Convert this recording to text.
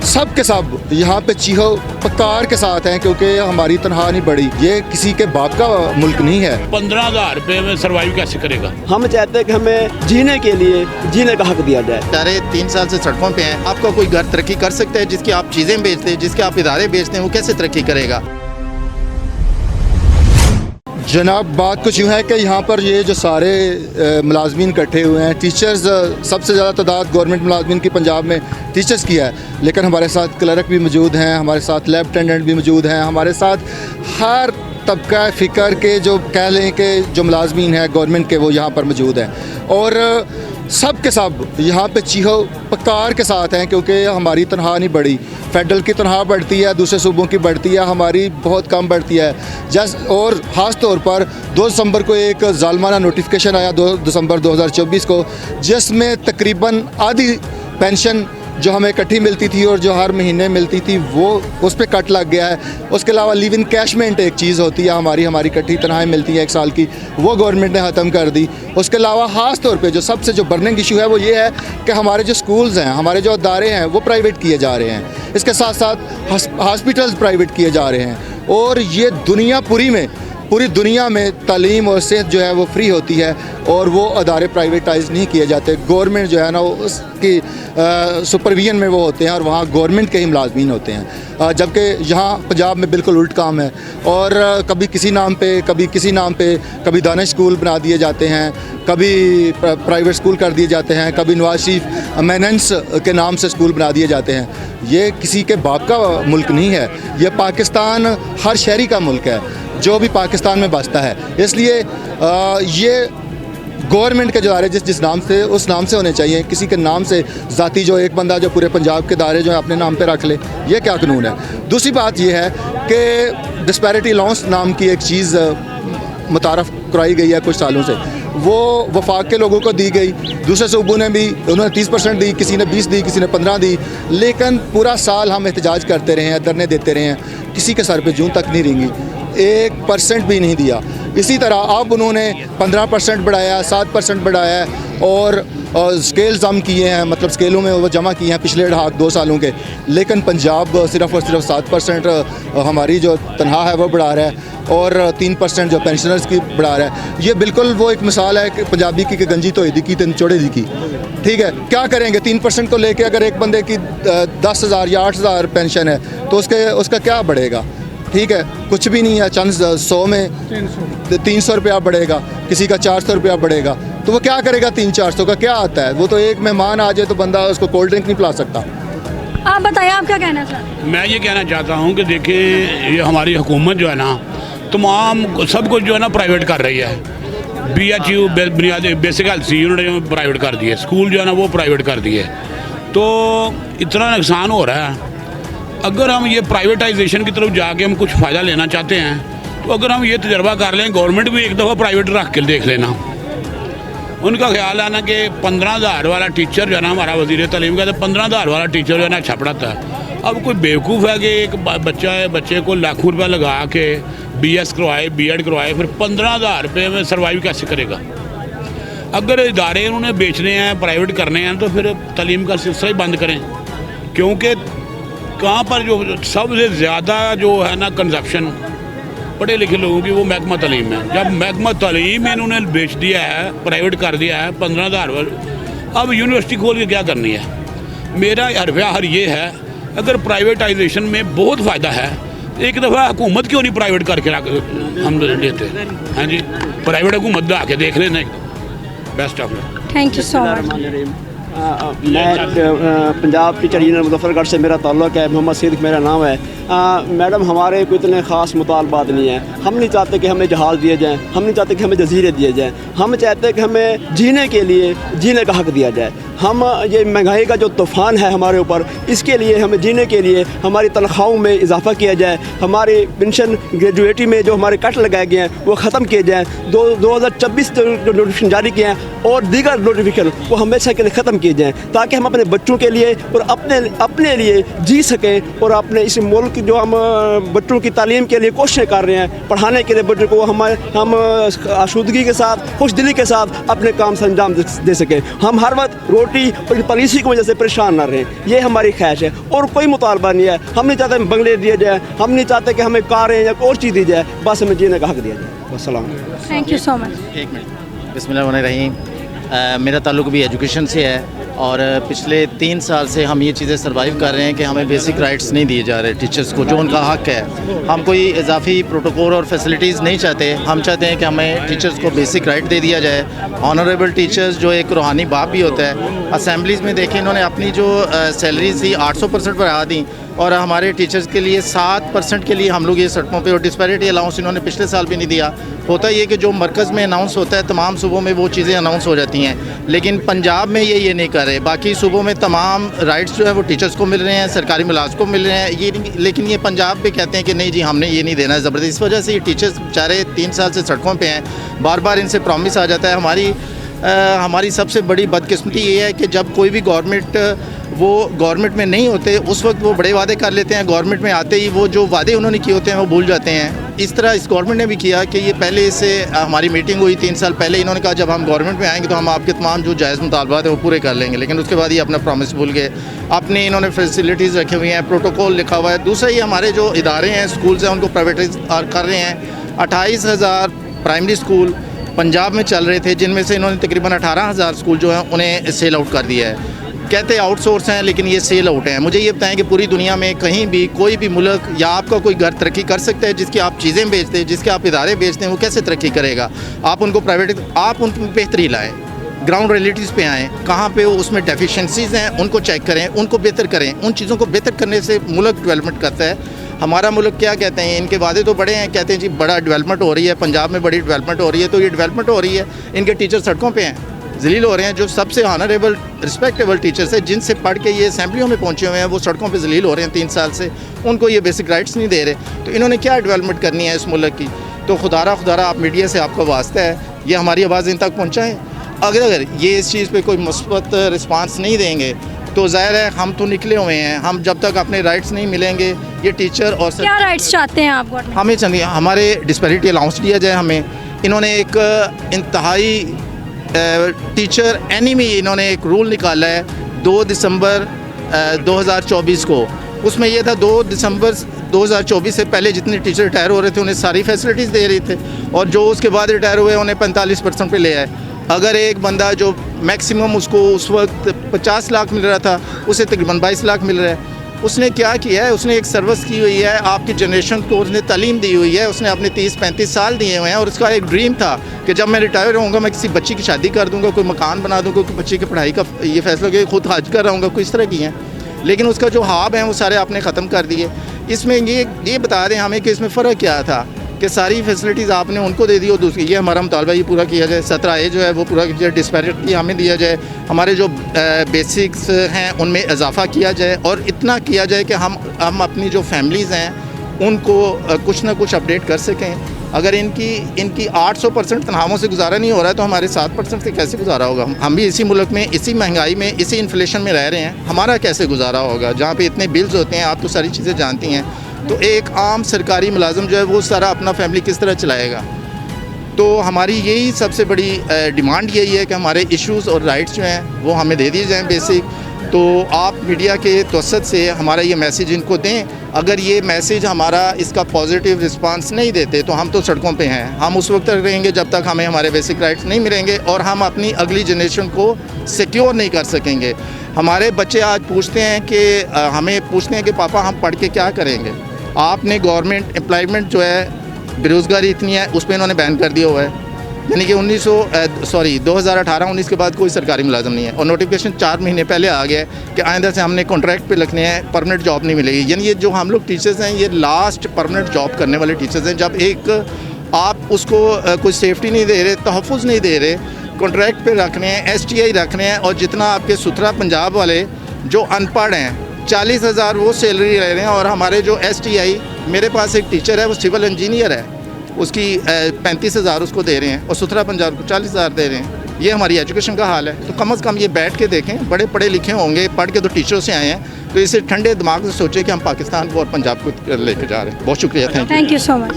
सब के सब यहाँ पे चीहो पकार के साथ हैं, क्योंकि हमारी तनख्वाह नहीं बढ़ी। ये किसी के बाप का मुल्क नहीं है। 15,000 रुपये में सर्वाइव कैसे करेगा? हम चाहते हैं कि हमें जीने के लिए जीने का हक दिया जाए। सारे 3 साल से सड़कों पे हैं। आपका कोई घर तरक्की कर सकता है? जिसकी आप चीज़ें बेचते हैं, जिसके आप इदारे बेचते हैं, वो कैसे तरक्की करेगा? जनाब, बात कुछ यूँ है कि यहाँ पर ये जो सारे मुलाजमीन इकट्ठे हुए हैं, टीचर्स सबसे ज़्यादा तादाद गवर्नमेंट मुलाजमीन की पंजाब में टीचर्स की है, लेकिन हमारे साथ क्लर्क भी मौजूद हैं, हमारे साथ लैब अटेंडेंट भी मौजूद हैं, हमारे साथ हर तबका फ़िक्र के जो कह लें कि जो मुलाजमीन हैं गवर्नमेंट के, वो यहाँ पर मौजूद हैं। और सब के सब यहाँ पे चीहो पकार के साथ हैं, क्योंकि हमारी तनख्वाह नहीं बढ़ी। फेडरल की तनख्वाह बढ़ती है, दूसरे सूबों की बढ़ती है, हमारी बहुत कम बढ़ती है। और ख़ास तौर पर 2 दिसंबर को एक ज़ालमाना नोटिफिकेशन आया, 2 दिसंबर 2024 को, जिसमें तकरीबन आधी पेंशन जो हमें इकट्ठी मिलती थी और जो हर महीने मिलती थी, वो उस पर कट लग गया है। उसके अलावा लिव इन कैशमेंट एक चीज़ होती है, हमारी इकट्ठी तनख्वाहें मिलती है 1 साल की, वो गवर्नमेंट ने ख़त्म कर दी। उसके अलावा ख़ास तौर पे जो सबसे जो बर्निंग इशू है वो ये है कि हमारे जो स्कूल्स हैं, हमारे जो अदारे हैं, वो प्राइवेट किए जा रहे हैं। इसके साथ साथ हॉस्पिटल्स प्राइवेट किए जा रहे हैं। और ये पूरी दुनिया में तालीम और सेहत जो है वो फ्री होती है और वो अदारे प्राइवेटाइज नहीं किए जाते। गवर्नमेंट जो है ना, उसकी सुपरविजन में वो होते हैं और वहाँ गवर्नमेंट के ही मुलाजमीन होते हैं। जबकि यहाँ पंजाब में बिल्कुल उल्ट काम है। और कभी किसी नाम पे, कभी किसी नाम पे, कभी दानिश स्कूल बना दिए जाते हैं, कभी प्राइवेट स्कूल कर दिए जाते हैं, कभी नवाज शरीफ मेनेंस के नाम से स्कूल बना दिए जाते हैं। ये किसी के बाप का मुल्क नहीं है। ये पाकिस्तान हर शहरी का मुल्क है जो भी पाकिस्तान में बसता है। इसलिए ये गवर्नमेंट के जो इदारे जिस नाम से, उस नाम से होने चाहिए। किसी के नाम से ज़ाती जो एक बंदा जो पूरे पंजाब के इदारे जो है अपने नाम पे रख ले, ये क्या कानून है? दूसरी बात ये है कि डिस्पैरिटी अलाउंस नाम की एक चीज़ मुतारफ़ कराई गई है कुछ सालों से, वो वफाक के लोगों को दी गई। दूसरे सूबों ने भी, उन्होंने 30% दी, किसी ने 20 दी, किसी ने 15 दी, लेकिन पूरा साल हम एहतजाज करते रहे हैं, धरने देते रहे हैं, किसी के सर पे जूं तक नहीं रेंगी, 1% भी नहीं दिया। इसी तरह अब उन्होंने 15% बढ़ाया, 7% बढ़ाया और स्केल जम किए हैं, मतलब स्केलों में वो जमा किए हैं पिछले 2 सालों के। लेकिन पंजाब सिर्फ़ और सिर्फ 7% हमारी जो तनख्वाह है वो बढ़ा रहा है और 3% जो पेंशनर्स की बढ़ा रहा है। ये बिल्कुल वो एक मिसाल है कि पंजाबी की गंजी तो दी की चौड़े दी की। ठीक है, क्या करेंगे? 3% को लेके अगर एक बंदे की 10,000 या 8,000 पेंशन है तो उसका क्या बढ़ेगा? ठीक है, कुछ भी नहीं है। चंद 100 में 300 रुपया बढ़ेगा, किसी का 400 रुपया बढ़ेगा, तो वो क्या करेगा? 300-400 का क्या आता है? वो तो एक मेहमान आ जाए तो बंदा उसको कोल्ड ड्रिंक नहीं पिला सकता। आप बताइए, आप क्या कहना चाहते हैं? मैं ये कहना चाहता हूँ कि देखिए, ये हमारी हुकूमत जो है ना, तमाम सब कुछ जो है ना प्राइवेट कर रही है। BHU बुनियादी बेसिक हेल्थ सी यूनिट प्राइवेट कर दिए, स्कूल जो है ना वो प्राइवेट कर दिए, तो इतना नुकसान हो रहा है। अगर हम ये प्राइवेटाइजेशन की तरफ जाके हम कुछ फ़ायदा लेना चाहते हैं, तो अगर हम ये तजर्बा कर लें, गवर्नमेंट भी एक दफ़ा प्राइवेट रख के देख लेना। उनका ख्याल है ना कि 15,000 वाला टीचर जो है ना, हमारा वज़ीर तालीम का, तो 15,000 वाला टीचर जो है ना अच्छा पढ़ाता है। अब कोई बेवकूफ़ है कि एक बच्चे को लाखों रुपया लगा के BS करवाए, BEd करवाए, फिर 15,000 रुपये में सर्वाइव कैसे करेगा? अगर इदारे उन्होंने बेचने हैं, प्राइवेट करने हैं, तो फिर तालीम का सिलसिला ही बंद करें। क्योंकि कहाँ पर जो सबसे ज़्यादा जो है ना कंजप्शन पढ़े लिखे लोगों की, वो महकमा तालीम है। जब महकमा तालीम इन्होंने बेच दिया है, प्राइवेट कर दिया है 15,000, अब यूनिवर्सिटी खोल के क्या करनी है? मेरा हर ये है, अगर प्राइवेटाइजेशन में बहुत फ़ायदा है, एक दफ़ा हुकूमत क्यों नहीं प्राइवेट करके हम लेते? हाँ जी, प्राइवेट हुकूमत आके देख लेना। Best of luck. Thank you so much. मैं पंजाब टीचर यूनियन मुजफ्फरगढ़ से मेरा ताल्लुक़ है, मोहम्मद सिद्दीक मेरा नाम है। मैडम, हमारे कोई इतने ख़ास मुतालबात नहीं हैं। हम नहीं चाहते कि हमें जहाज़ दिए जाएँ, हम नहीं चाहते कि हमें जजीरे दिए जाएँ। हम चाहते हैं कि हमें जीने के लिए जीने का हक दिया जाए। हम ये महंगाई का जो तूफ़ान है हमारे ऊपर, इसके लिए हमें जीने के लिए हमारी तनख्वाहों में इजाफ़ा किया जाए, हमारी पेंशन ग्रेजुएटी में जो हमारे कट लगाए गए हैं वो ख़त्म किए जाएँ। 2024 जो नोटिफिकेशन जारी किए हैं और दीगर नोटिफिकेशन वो हमेशा के लिए ख़त्म किए जाएँ ताकि हम अपने बच्चों के लिए और अपने लिए जी सकें और अपने इस मुल्क जो हम बच्चों की तालीम के लिए कोशिशें कर रहे हैं, पढ़ाने के लिए बच्चों को हम आशुदगी के साथ, खुश दिली के साथ अपने काम से अंजाम दे सकें। हम हर वक्त रोटी और पॉलिसी की वजह से परेशान ना रहें, ये हमारी ख्वाहिश है और कोई मुतालबा नहीं है। हम नहीं चाहते बंगले दिए जाए, हम नहीं चाहते कि हमें कारें या कोई और चीज़ दी जाए, बस हमें जीने का हक दिया जाए। अस्सलाम। Thank you so much. एक मिनट। बिस्मिल्लाहिर्रहमानिर्रहीम। मेरा ताल्लुक भी एजुकेशन से है और पिछले 3 साल से हम ये चीज़ें सर्वाइव कर रहे हैं कि हमें बेसिक राइट्स नहीं दिए जा रहे टीचर्स को, जो उनका हक है। हम कोई इजाफी प्रोटोकॉल और फैसिलिटीज़ नहीं चाहते, हम चाहते हैं कि हमें टीचर्स को बेसिक राइट दे दिया जाए। ऑनरेबल टीचर्स जो एक रूहानी बाप भी होता है, असेंबलीज़ में देखें इन्होंने अपनी जो सैलरी थी 800% बढ़ा दी और हमारे टीचर्स के लिए 7% के लिए हम लोग ये सड़कों पे, और डिस्पैरिटी अलाउंस इन्होंने पिछले साल भी नहीं दिया। होता ये कि जो मरकज़ में अनाउंस होता है तमाम सूबों में वो चीज़ें अनाउंस हो जाती हैं, लेकिन पंजाब में ये नहीं कर रहे। बाकी सूबों में तमाम राइट्स जो है वो टीचर्स को मिल रहे हैं, सरकारी मुलाजिम को मिल रहे हैं, ये नहीं, लेकिन ये पंजाब पे कहते हैं कि नहीं जी हमने ये नहीं देना है ज़बरदस्ती। इस वजह से ये टीचर्स बेचारे 3 साल से सड़कों पर हैं, बार बार इनसे प्रॉमिस आ जाता है। हमारी सबसे बड़ी बदकिस्मती ये है कि जब कोई भी गवर्नमेंट में नहीं होते उस वक्त वो बड़े वादे कर लेते हैं, गवर्नमेंट में आते ही वो जो वादे उन्होंने किए होते हैं वो भूल जाते हैं। इस तरह इस गवर्नमेंट ने भी किया कि ये पहले से हमारी मीटिंग हुई 3 साल पहले, इन्होंने कहा जब हम गवर्नमेंट में आएंगे तो हम आपके तमाम जो जायज़ मुतालबात हैं वो पूरे कर लेंगे, लेकिन उसके बाद ये अपना प्रॉमिस भूल गए। अपनी इन्होंने फैसिलिटीज़ रखी हुई हैं, प्रोटोकॉल लिखा हुआ है। दूसरा ये हमारे जो इदारे हैं, स्कूल्स हैं, उनको प्राइवेटाइज कर रहे हैं। 28,000 प्राइमरी स्कूल पंजाब में चल रहे थे, जिनमें से इन्होंने तकरीबन 18,000 स्कूल जो हैं उन्हें सेल आउट कर दिया है। कहते हैं आउटसोर्स हैं, लेकिन ये सेल आउट हैं। मुझे ये बताएं कि पूरी दुनिया में कहीं भी कोई भी मुल्क या आपका कोई घर तरक्की कर सकता है जिसकी आप चीज़ें बेचते हैं, जिसके आप इदारे बेचते हैं, वो कैसे तरक्की करेगा? आप उनको आप उनको बेहतरी लाएँ, ग्राउंड रियलिटीज़ पे आएँ, कहाँ पे उसमें डेफिशिएंसीज़ हैं उनको चेक करें, उनको बेहतर करें। उन चीज़ों को बेहतर करने से मुल्क डेवलपमेंट करता है। हमारा मुल्क क्या कहते हैं, इनके वादे तो बड़े हैं, कहते हैं जी बड़ा डेवलपमेंट हो रही है, पंजाब में बड़ी डेवलपमेंट हो रही है, तो ये डेवलपमेंट हो रही है, इनके टीचर सड़कों पे हैं, जलील हो रहे हैं। जो सबसे ऑनरेबल रिस्पेक्टेबल टीचर्स हैं, जिनसे पढ़ के ये असेंबलियों में पहुँचे हुए हैं, वो सड़कों पे जलील हो रहे हैं 3 साल से, उनको ये बेसिक राइट्स नहीं दे रहे। तो इन्होंने क्या डेवलपमेंट करनी है इस मुल्क की? तो खुदारा आप मीडिया से आपका वास्ता है, ये हमारी आवाज़ इन तक पहुँचाएँ। अगर ये इस चीज़ पर कोई मुस्बत रिस्पांस नहीं देंगे तो ज़ाहिर है हम तो निकले हुए हैं। हम जब तक अपने राइट्स नहीं मिलेंगे, ये टीचर और क्या राइट्स चाहते हैं आप गवर्नमेंट? हमें चाहिए हमारे डिस्पैरिटी अलाउंस दिया जाए हमें। इन्होंने एक इंतहाई टीचर एनिमी इन्होंने एक रूल निकाला है 2 दिसंबर 2024 को। उसमें यह था 2 दिसंबर 2024 से पहले जितने टीचर रिटायर हो रहे थे उन्हें सारी फैसिलिटीज़ दे रही थे, और जो उसके बाद रिटायर हुए उन्हें 45% पे ले आए। अगर एक बंदा जो मैक्सिमम उसको उस वक्त 50 लाख मिल रहा था, उसे तकरीबन 22 लाख मिल रहा है। उसने क्या किया है, उसने एक सर्विस की हुई है, आपकी जनरेशन को उसने तालीम दी हुई है, उसने अपने 30-35 साल दिए हुए हैं, और उसका एक ड्रीम था कि जब मैं रिटायर होऊंगा मैं किसी बच्ची की शादी कर दूंगा, कोई मकान बना दूंगा, कोई बच्ची की पढ़ाई का ये फैसला कि खुद हज कर रहूँगा, कोई इस तरह की हैं। लेकिन उसका जो ख्वाब है वो सारे आपने ख़त्म कर दिए। इसमें ये बता दें हमें कि इसमें फ़र्क क्या था कि सारी फैसिलिटीज़ आपने उनको दे दी और दूसरी ये हमारा मुतालबा ये पूरा किया जाए। 17A जो है वो पूरा किया जाए, डिस्पैरिटी हमें दिया जाए, हमारे जो बेसिक्स हैं उनमें इजाफा किया जाए, और इतना किया जाए कि हम अपनी जो फैमिलीज़ हैं उनको कुछ ना कुछ अपडेट कर सकें। अगर इनकी 800% तनख्वाहों से गुजारा नहीं हो रहा है तो हमारे 7% से कैसे गुजारा होगा? हम भी इसी मुल्क में, इसी महंगाई में, इसी इन्फ्लेशन में रह रहे हैं, हमारा कैसे गुजारा होगा? जहाँ पे इतने बिल्स होते हैं, आप तो सारी चीज़ें जानती हैं। तो एक आम सरकारी मुलाजिम जो है वो सारा अपना फैमिली किस तरह चलाएगा? तो हमारी यही सबसे बड़ी डिमांड यही है कि हमारे इश्यूज़ और राइट्स जो हैं वो हमें दे दिए जाएँ बेसिक। तो आप मीडिया के तवसत से हमारा ये मैसेज इनको दें। अगर ये मैसेज हमारा इसका पॉजिटिव रिस्पांस नहीं देते तो हम तो सड़कों पे हैं। हम उस वक्त तक रहेंगे जब तक हमें हमारे बेसिक राइट्स नहीं मिलेंगे, और हम अपनी अगली जनरेशन को सिक्योर नहीं कर सकेंगे। हमारे बच्चे आज हमें पूछते हैं कि पापा हम पढ़ के क्या करेंगे? आपने गवर्नमेंट एम्प्लॉयमेंट जो है, बेरोज़गारी इतनी है, उस पर इन्होंने बैन कर दिया हुआ है। यानी कि 2018-19 के बाद कोई सरकारी मुलाजिम नहीं है, और नोटिफिकेशन 4 महीने पहले आ गया है कि आइंदा से हमने कॉन्ट्रैक्ट पे रखने हैं, परमानेंट जॉब नहीं मिलेगी। यानी ये जो हम लोग टीचर्स हैं ये लास्ट परमानेंट जॉब करने वाले टीचर्स हैं। जब एक आप उसको कोई सेफ्टी नहीं दे रहे, तहफ़्फ़ुज़ नहीं दे रहे, कॉन्ट्रैक्ट पे रखने हैं, STI रखने हैं, और जितना आपके सुथरा पंजाब वाले जो अनपढ़ हैं 40,000 वो सैलरी ले रहे हैं, और हमारे जो STI, मेरे पास एक टीचर है वो सिविल इंजीनियर है, उसकी 35,000 उसको दे रहे हैं, और सुथरा पंजाब को 40,000 दे रहे हैं। ये हमारी एजुकेशन का हाल है। तो कम से कम ये बैठ के देखें, बड़े पढ़े लिखे होंगे, पढ़ के तो टीचरों से आए हैं, तो इसे ठंडे दिमाग से सोचें कि हम पाकिस्तान को और पंजाब को लेके जा रहे हैं। बहुत शुक्रिया, thank you. Thank you so much.